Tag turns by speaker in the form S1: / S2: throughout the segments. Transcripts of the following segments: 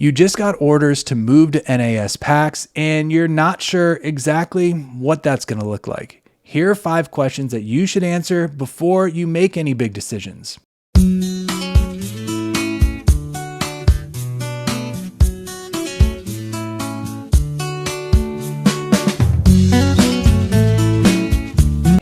S1: You just got orders to move to NAS PAX and you're not sure exactly what that's going to look like. Here are 5 questions that you should answer before you make any big decisions.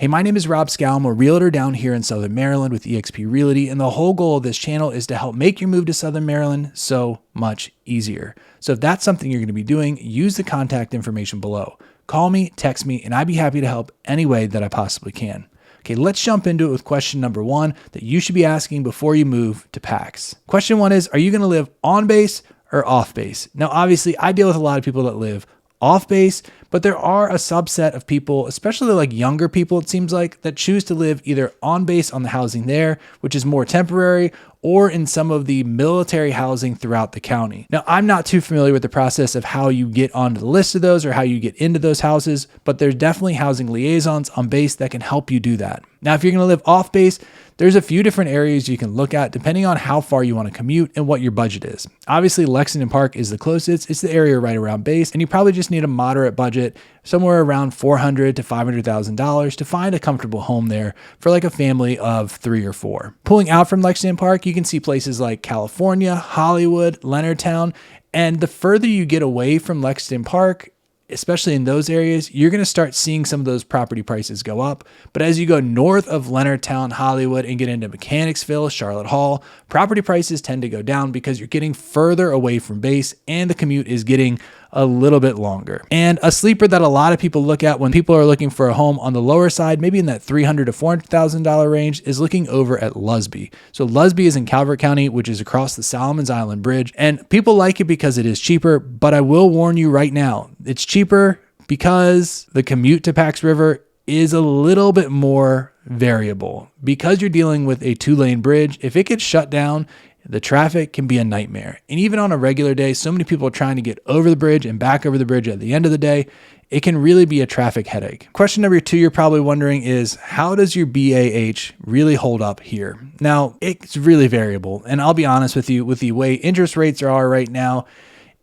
S1: Hey, my name is Rob Schou. I'm a realtor down here in Southern Maryland with EXP Realty, and the whole goal of this channel is to help make your move to Southern Maryland so much easier. So if that's something you're going to be doing, use the contact information below. Call me, text me, and I'd be happy to help any way that I possibly can. Okay, let's jump into it with question number 1 that you should be asking before you move to PAX. Question 1 is, are you going to live on base or off base? Now, obviously, I deal with a lot of people that live off base, but there are a subset of people, especially like younger people, it seems like, that choose to live either on base on the housing there, which is more temporary, or in some of the military housing throughout the county. Now, I'm not too familiar with the process of how you get onto the list of those or how you get into those houses, but there's definitely housing liaisons on base that can help you do that. Now, if you're gonna live off base, there's a few different areas you can look at depending on how far you want to commute and what your budget is. Obviously, Lexington Park is the closest. It's the area right around base, and you probably just need a moderate budget, somewhere around $400,000 to $500,000 to find a comfortable home there for like a family of 3 or 4. Pulling out from Lexington Park, you can see places like California, Hollywood, Leonardtown, and the further you get away from Lexington Park, especially in those areas, you're going to start seeing some of those property prices go up. But as you go north of Leonardtown, Hollywood, and get into Mechanicsville, Charlotte Hall, property prices tend to go down because you're getting further away from base and the commute is getting a little bit longer. And a sleeper that a lot of people look at when people are looking for a home on the lower side, maybe in that $300,000 to $400,000 range, is looking over at Lusby. So Lusby is in Calvert County, which is across the Solomons Island Bridge. And people like it because it is cheaper, but I will warn you right now, it's cheaper because the commute to PAX River is a little bit more variable. Because you're dealing with a 2-lane bridge, if it gets shut down, the traffic can be a nightmare. And even on a regular day, so many people are trying to get over the bridge and back over the bridge at the end of the day. It can really be a traffic headache. Question number 2 you're probably wondering is, how does your BAH really hold up here? Now, it's really variable. And I'll be honest with you, with the way interest rates are right now,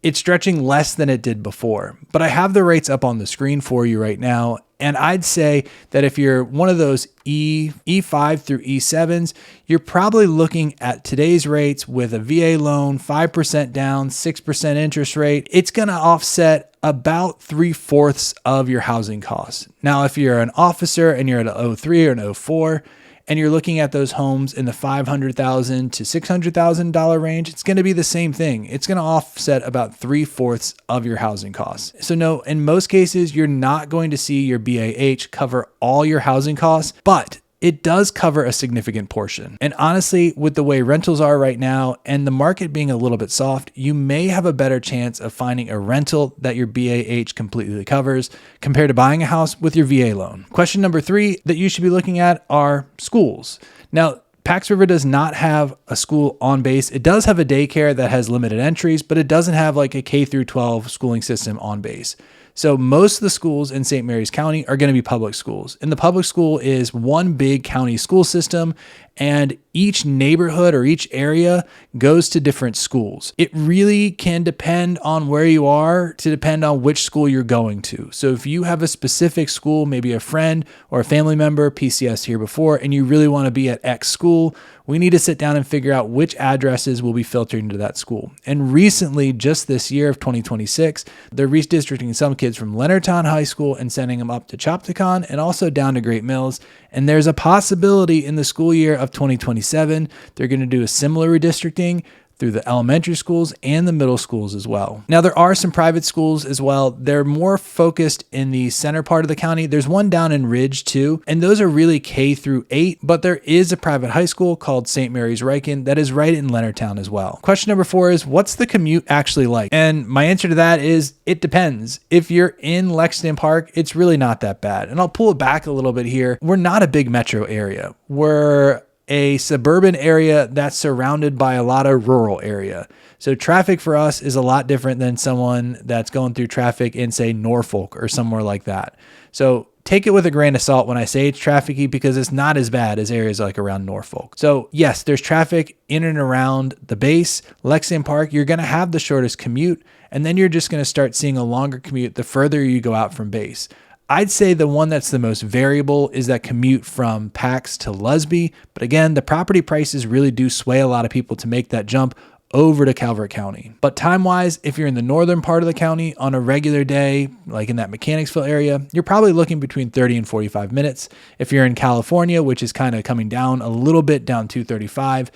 S1: it's stretching less than it did before. But I have the rates up on the screen for you right now. And I'd say that if you're one of those E5 through E7s, you're probably looking at today's rates with a VA loan, 5% down, 6% interest rate. It's going to offset about 3/4 of your housing costs. Now, if you're an officer and you're at an O3 or an O4, and you're looking at those homes in the $500,000 to $600,000 range, it's going to be the same thing. It's going to offset about 3/4 of your housing costs. So no, in most cases, you're not going to see your BAH cover all your housing costs, but it does cover a significant portion. And honestly, with the way rentals are right now and the market being a little bit soft, you may have a better chance of finding a rental that your BAH completely covers compared to buying a house with your VA loan. Question number 3 that you should be looking at are schools. Now, PAX River does not have a school on base. It does have a daycare that has limited entries, but it doesn't have like a K through 12 schooling system on base. So most of the schools in St. Mary's County are going to be public schools. And the public school is one big county school system, and each neighborhood or each area goes to different schools. It really can depend on where you are to depend on which school you're going to. So if you have a specific school, maybe a friend or a family member, PCS here before, and you really want to be at X school, we need to sit down and figure out which addresses will be filtered into that school. And recently, just this year of 2026, they're redistricting some kids from Leonardtown High School and sending them up to Chopticon and also down to Great Mills. And there's a possibility in the school year of 2027, they're going to do a similar redistricting through the elementary schools and the middle schools as well. Now, there are some private schools as well. They're more focused in the center part of the county. There's one down in Ridge too, and those are really K through 8, but there is a private high school called St. Mary's Riken that is right in Leonardtown as well. Question number 4 is, what's the commute actually like? And my answer to that is, it depends. If you're in Lexington Park, it's really not that bad. And I'll pull it back a little bit here. We're not a big metro area. We're a suburban area that's surrounded by a lot of rural area. So traffic for us is a lot different than someone that's going through traffic in, say, Norfolk or somewhere like that. So take it with a grain of salt when I say it's trafficy, because it's not as bad as areas like around Norfolk. So yes, there's traffic in and around the base. Lexington Park, you're going to have the shortest commute, and then you're just going to start seeing a longer commute the further you go out from base. I'd say the one that's the most variable is that commute from PAX to Lusby. But again, the property prices really do sway a lot of people to make that jump over to Calvert County. But time-wise, if you're in the northern part of the county on a regular day, like in that Mechanicsville area, you're probably looking between 30 and 45 minutes. If you're in California, which is kind of coming down a little bit, down 235,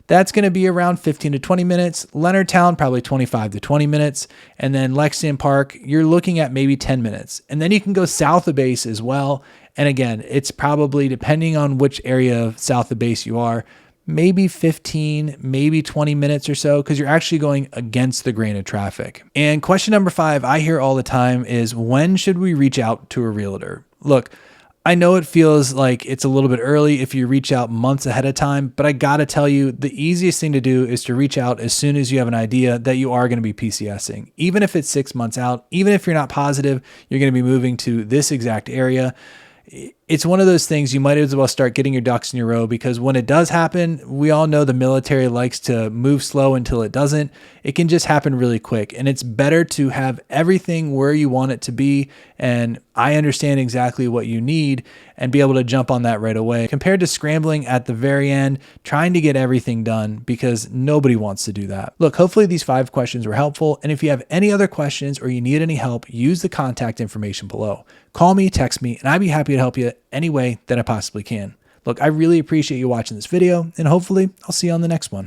S1: that's going to be around 15 to 20 minutes. Leonardtown, probably 25 to 20 minutes. And then Lexington Park, you're looking at maybe 10 minutes. And then you can go south of base as well. And again, it's probably, depending on which area of south of base you are, maybe 15, maybe 20 minutes or so, because you're actually going against the grain of traffic. And question number 5 I hear all the time is, when should we reach out to a realtor? Look, I know it feels like it's a little bit early if you reach out months ahead of time, but I gotta tell you, the easiest thing to do is to reach out as soon as you have an idea that you are gonna be PCSing. Even if it's 6 months out, even if you're not positive you're gonna be moving to this exact area, it's one of those things you might as well start getting your ducks in a row, because when it does happen, we all know the military likes to move slow until it doesn't. It can just happen really quick, and it's better to have everything where you want it to be. And I understand exactly what you need and be able to jump on that right away, compared to scrambling at the very end, trying to get everything done, because nobody wants to do that. Look, hopefully these 5 questions were helpful. And if you have any other questions or you need any help, use the contact information below. Call me, text me, and I'd be happy to help you any way that I possibly can. Look, I really appreciate you watching this video, and hopefully I'll see you on the next one.